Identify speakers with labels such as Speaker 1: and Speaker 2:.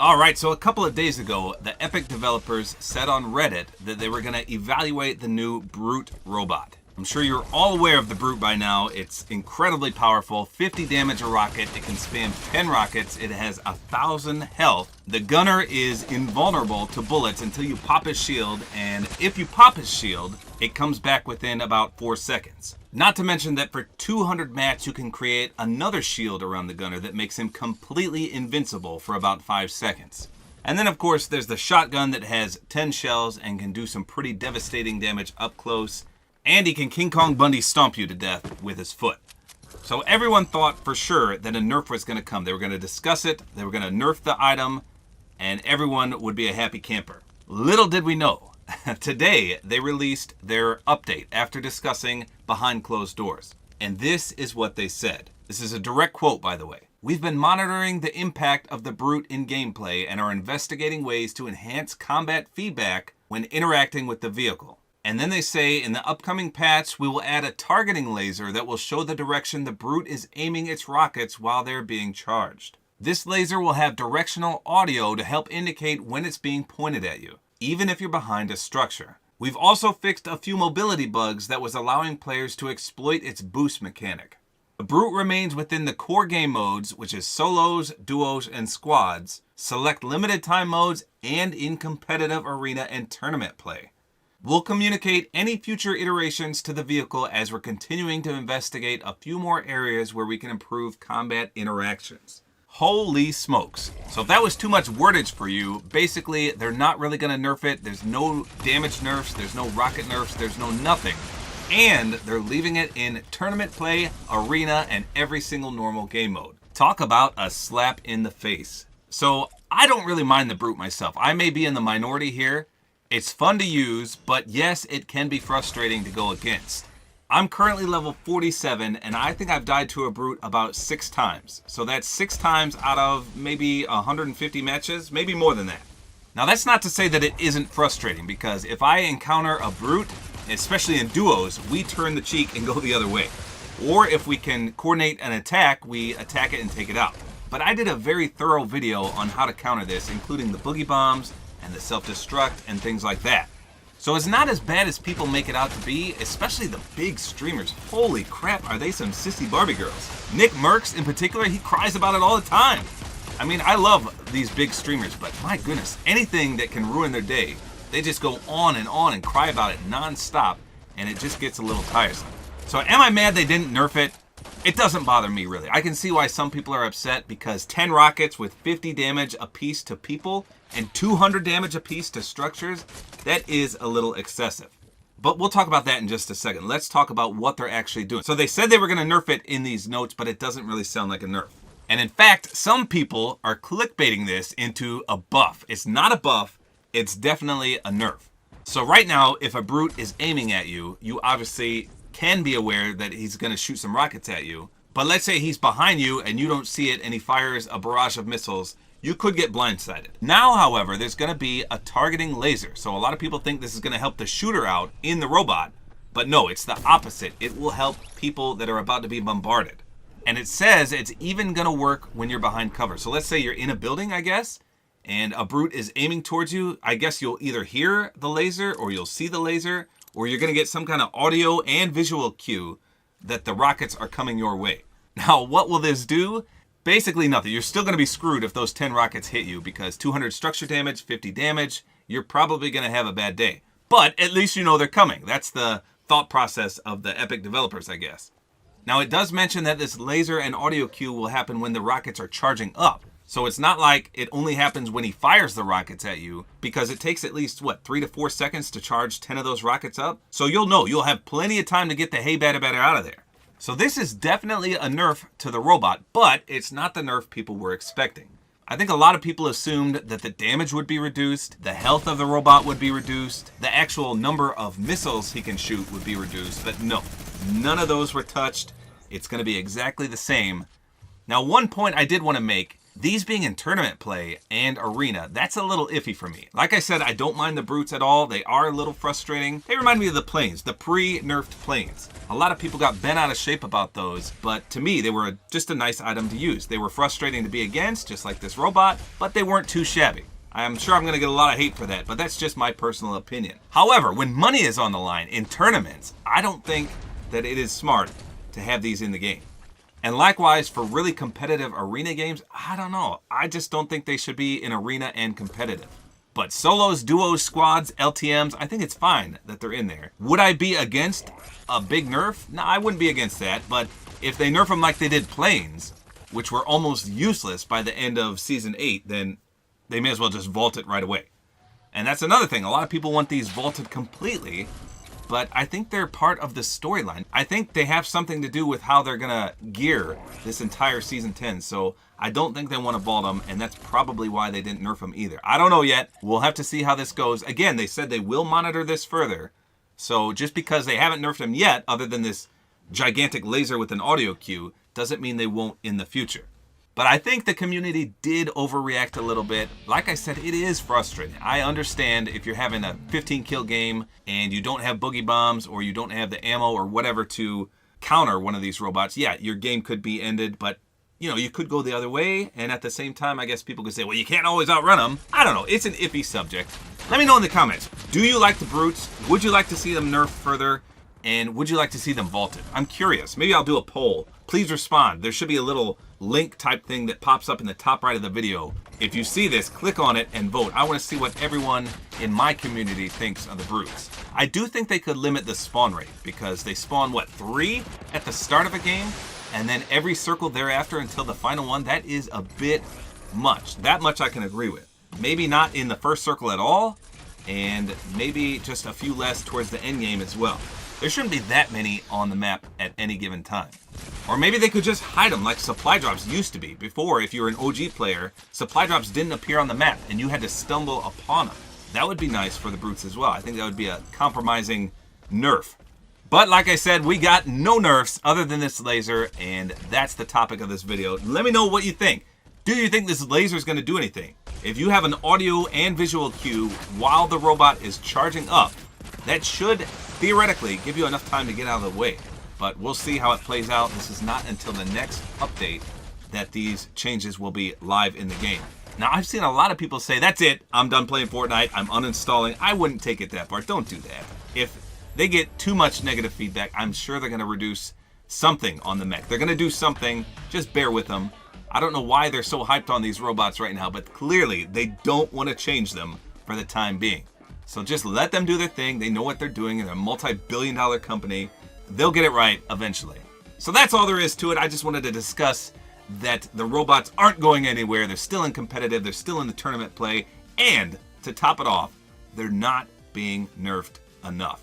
Speaker 1: Alright, so a couple of days ago, the Epic developers said on Reddit that they were going to evaluate the new B.R.U.T.E robot. I'm sure you're all aware of the B.R.U.T.E by now. It's incredibly powerful, 50 damage a rocket, it can spam 10 rockets, it has 1,000 health. The gunner is invulnerable to bullets until you pop his shield, and if you pop his shield, it comes back within about 4 seconds. Not to mention that for 200 mats you can create another shield around the gunner that makes him completely invincible for about 5 seconds. And then of course there's the shotgun that has 10 shells and can do some pretty devastating damage up close. And he can King Kong Bundy stomp you to death with his foot. So everyone thought for sure that a nerf was going to come. They were going to discuss it, they were going to nerf the item, and everyone would be a happy camper. Little did we know. Today, they released their update after discussing behind closed doors. And this is what they said. This is a direct quote, by the way. We've been monitoring the impact of the B.R.U.T.E in gameplay and are investigating ways to enhance combat feedback when interacting with the vehicle. And then they say, in the upcoming patch, we will add a targeting laser that will show the direction the B.R.U.T.E is aiming its rockets while they're being charged. This laser will have directional audio to help indicate when it's being pointed at you, even if you're behind a structure. We've also fixed a few mobility bugs that was allowing players to exploit its boost mechanic. The B.R.U.T E remains within the core game modes, which is solos, duos, and squads, select limited time modes, and in competitive arena and tournament play. We'll communicate any future iterations to the vehicle as we're continuing to investigate a few more areas where we can improve combat interactions. Holy smokes. So if that was too much wordage for you, basically they're not really going to nerf it. There's no damage nerfs, there's no rocket nerfs, there's no nothing. And they're leaving it in tournament play, arena, and every single normal game mode. Talk about a slap in the face. So I don't really mind the B.R.U.T E myself. I may be in the minority here. It's fun to use, but yes, it can be frustrating to go against. I'm currently level 47, and I think I've died to a B.R.U.T E about 6 times. So that's 6 times out of maybe 150 matches, maybe more than that. Now that's not to say that it isn't frustrating, because if I encounter a B.R.U.T E, especially in duos, we turn the cheek and go the other way. Or if we can coordinate an attack, we attack it and take it out. But I did a very thorough video on how to counter this, including the boogie bombs and the self-destruct and things like that. So it's not as bad as people make it out to be, especially the big streamers. Holy crap, are they some sissy Barbie girls. Nick Merckx in particular, he cries about it all the time. I mean, I love these big streamers, but my goodness, anything that can ruin their day, they just go on and cry about it non-stop, and it just gets a little tiresome. So am I mad they didn't nerf it? It doesn't bother me really. I can see why some people are upset, because 10 rockets with 50 damage apiece to people and 200 damage apiece to structures, that is a little excessive. But we'll talk about that in just a second. Let's talk about what they're actually doing. So they said they were going to nerf it in these notes, but it doesn't really sound like a nerf. And in fact, some people are clickbaiting this into a buff. It's not a buff, it's definitely a nerf. So right now, if a B.R.U.T E is aiming at you, you obviously can be aware that he's going to shoot some rockets at you. But let's say he's behind you and you don't see it and he fires a barrage of missiles, you could get blindsided. Now, however, there's going to be a targeting laser. So a lot of people think this is going to help the shooter out in the robot, but no, it's the opposite. It will help people that are about to be bombarded. And it says it's even going to work when you're behind cover. So let's say you're in a building, I guess, and a B.R.U.T E is aiming towards you. I guess you'll either hear the laser or you'll see the laser, or you're going to get some kind of audio and visual cue that the rockets are coming your way. Now, what will this do? Basically nothing. You're still going to be screwed if those 10 rockets hit you, because 200 structure damage, 50 damage, you're probably going to have a bad day. But at least you know they're coming. That's the thought process of the Epic developers, I guess. Now, it does mention that this laser and audio cue will happen when the rockets are charging up. So it's not like it only happens when he fires the rockets at you, because it takes at least, 3 to 4 seconds to charge 10 of those rockets up? So you'll know. You'll have plenty of time to get the hey batter batter out of there. So this is definitely a nerf to the robot, but it's not the nerf people were expecting. I think a lot of people assumed that the damage would be reduced, the health of the robot would be reduced, the actual number of missiles he can shoot would be reduced, but no, none of those were touched. It's going to be exactly the same. Now, one point I did want to make These being in tournament play and arena, that's a little iffy for me. Like I said, I don't mind the brutes at all. They are a little frustrating. They remind me of the planes, the pre-nerfed planes. A lot of people got bent out of shape about those, but to me, they were just a nice item to use. They were frustrating to be against, just like this robot, but they weren't too shabby. I'm sure I'm going to get a lot of hate for that, but that's just my personal opinion. However, when money is on the line in tournaments, I don't think that it is smart to have these in the game. And likewise, for really competitive arena games, I don't know. I just don't think they should be in arena and competitive. But solos, duos, squads, LTMs, I think it's fine that they're in there. Would I be against a big nerf? No, I wouldn't be against that. But if they nerf them like they did planes, which were almost useless by the end of Season 8, then they may as well just vault it right away. And that's another thing. A lot of people want these vaulted completely, but I think they're part of the storyline. I think they have something to do with how they're gonna gear this entire Season 10, so I don't think they want to vault them, and that's probably why they didn't nerf them either. I don't know yet. We'll have to see how this goes. Again, they said they will monitor this further, so just because they haven't nerfed them yet, other than this gigantic laser with an audio cue, doesn't mean they won't in the future. But I think the community did overreact a little bit. Like I said, it is frustrating. I understand if you're having a 15 kill game and you don't have boogie bombs or you don't have the ammo or whatever to counter one of these robots, yeah, your game could be ended, but you know, you could go the other way. And at the same time, I guess people could say, well, you can't always outrun them. I don't know. It's an iffy subject. Let me know in the comments. Do you like the brutes? Would you like to see them nerfed further? And would you like to see them vaulted? I'm curious. Maybe I'll do a poll. Please respond. There should be a little link type thing that pops up in the top right of the video. If you see this, click on it and vote. I want to see what everyone in my community thinks of the brutes. I do think they could limit the spawn rate because they spawn, what, 3 at the start of a game? And then every circle thereafter until the final one? That is a bit much. That much I can agree with. Maybe not in the first circle at all, and maybe just a few less towards the end game as well. There shouldn't be that many on the map at any given time. Or maybe they could just hide them like supply drops used to be. Before, if you were an OG player, supply drops didn't appear on the map and you had to stumble upon them. That would be nice for the brutes as well. I think that would be a compromising nerf. But like I said, we got no nerfs other than this laser, and that's the topic of this video. Let me know what you think. Do you think this laser is going to do anything? If you have an audio and visual cue while the robot is charging up, that should theoretically give you enough time to get out of the way. But we'll see how it plays out. This is not until the next update that these changes will be live in the game. Now, I've seen a lot of people say, that's it, I'm done playing Fortnite, I'm uninstalling. I wouldn't take it that far. Don't do that. If they get too much negative feedback, I'm sure they're going to reduce something on the mech. They're going to do something. Just bear with them. I don't know why they're so hyped on these robots right now, but clearly they don't want to change them for the time being. So just let them do their thing. They know what they're doing. They're a multi-billion-dollar company. They'll get it right eventually. So that's all there is to it. I just wanted to discuss that the robots aren't going anywhere. They're still in competitive. They're still in the tournament play. And to top it off, they're not being nerfed enough.